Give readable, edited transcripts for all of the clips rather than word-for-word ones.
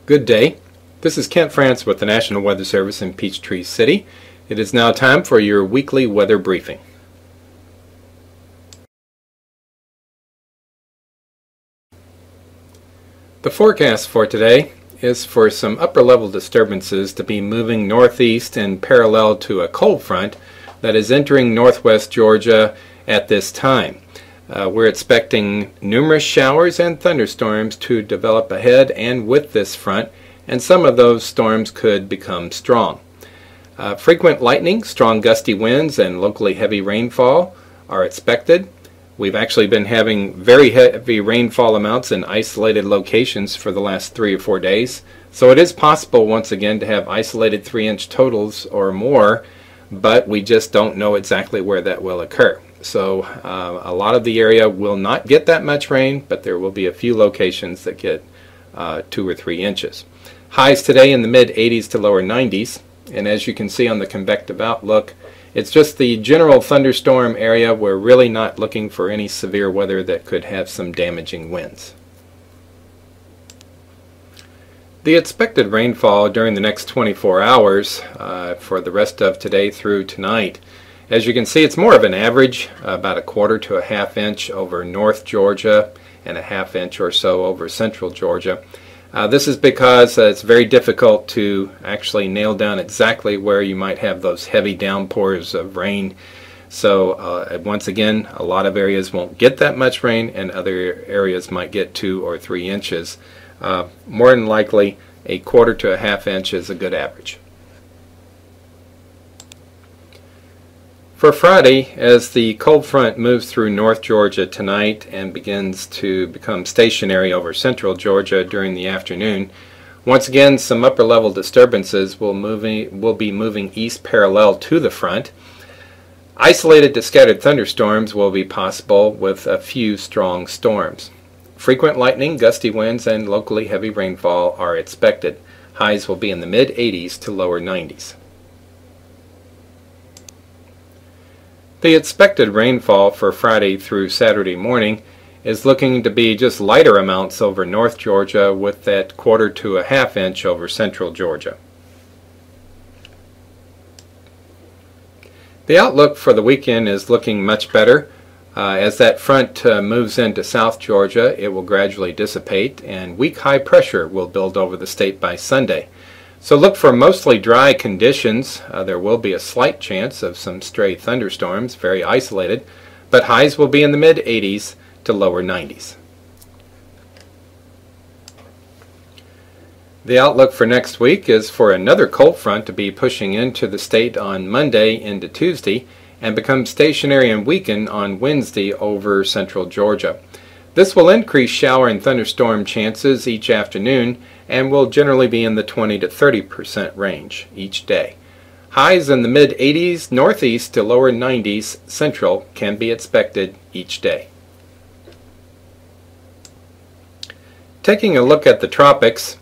Good day. This is Kent France with the National Weather Service in Peachtree City. It is now time for your weekly weather briefing. The forecast for today is for some upper level disturbances to be moving northeast and parallel to a cold front that is entering northwest Georgia at this time. We're expecting numerous showers and thunderstorms to develop ahead and with this front, and some of those storms could become strong. Frequent lightning, strong gusty winds, and locally heavy rainfall are expected. We've actually been having very heavy rainfall amounts in isolated locations for the last 3 or 4 days, so it is possible once again to have isolated 3-inch totals or more, but we just don't know exactly where that will occur. So a lot of the area will not get that much rain, but there will be a few locations that get 2 or 3 inches. Highs today in the mid-80s to lower 90s, and as you can see on the convective outlook, it's just the general thunderstorm area. We're really not looking for any severe weather that could have some damaging winds. The expected rainfall during the next 24 hours for the rest of today through tonight, as you can see, it's more of an average, about 1/4 to 1/2 inch over North Georgia and 1/2 inch or so over Central Georgia. This is because it's very difficult to actually nail down exactly where you might have those heavy downpours of rain. So once again, a lot of areas won't get that much rain, and other areas might get 2 or 3 inches. More than likely, 1/4 to 1/2 inch is a good average. For Friday, as the cold front moves through North Georgia tonight and begins to become stationary over Central Georgia during the afternoon, once again some upper level disturbances will be moving east parallel to the front. Isolated to scattered thunderstorms will be possible with a few strong storms. Frequent lightning, gusty winds, and locally heavy rainfall are expected. Highs will be in the mid-80s to lower 90s. The expected rainfall for Friday through Saturday morning is looking to be just lighter amounts over North Georgia, with that 1/4 to 1/2 inch over Central Georgia. The outlook for the weekend is looking much better. As that front moves into South Georgia, it will gradually dissipate, and weak high pressure will build over the state by Sunday. So look for mostly dry conditions. There will be a slight chance of some stray thunderstorms, very isolated, but highs will be in the mid-80s to lower 90s. The outlook for next week is for another cold front to be pushing into the state on Monday into Tuesday and become stationary and weaken on Wednesday over Central Georgia. This will increase shower and thunderstorm chances each afternoon and will generally be in the 20 to 30% range each day. Highs in the mid-80s, northeast to lower 90s, central can be expected each day. Taking a look at the tropics,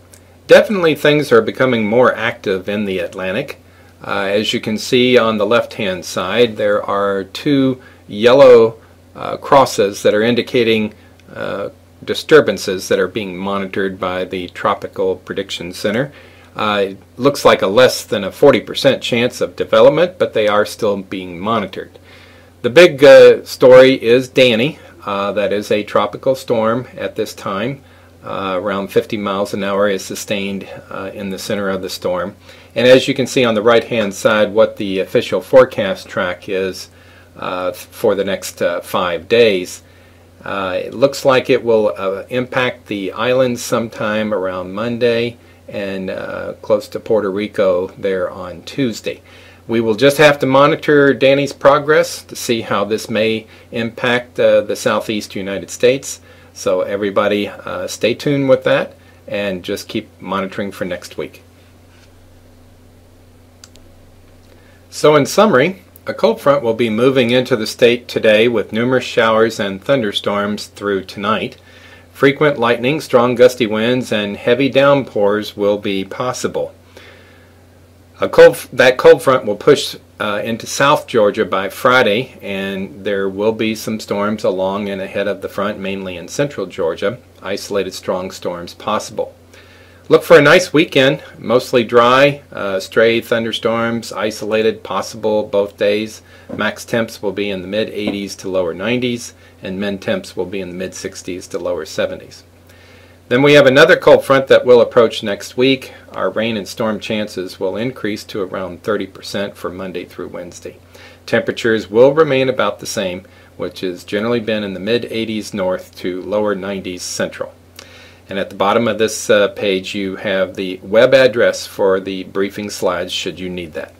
definitely things are becoming more active in the Atlantic. As you can see on the left-hand side, there are 2 yellow crosses that are indicating disturbances that are being monitored by the Tropical Prediction Center. It looks like a less than a 40% chance of development, but they are still being monitored. The big story is Danny. That is a tropical storm at this time. Around 50 miles an hour is sustained in the center of the storm. And as you can see on the right-hand side, what the official forecast track is for the next 5 days. It looks like it will impact the islands sometime around Monday and close to Puerto Rico there on Tuesday. We will just have to monitor Danny's progress to see how this may impact the southeast United States. So everybody stay tuned with that and just keep monitoring for next week. So in summary, a cold front will be moving into the state today with numerous showers and thunderstorms through tonight. Frequent lightning, strong gusty winds, and heavy downpours will be possible. That cold front will push into South Georgia by Friday, and there will be some storms along and ahead of the front, mainly in Central Georgia. Isolated strong storms possible. Look for a nice weekend, mostly dry, stray thunderstorms, isolated, possible both days. Max temps will be in the mid 80s to lower 90s, and min temps will be in the mid 60s to lower 70s. Then we have another cold front that will approach next week. Our rain and storm chances will increase to around 30% for Monday through Wednesday. Temperatures will remain about the same, which has generally been in the mid 80s north to lower 90s central. And at the bottom of this page you have the web address for the briefing slides should you need that.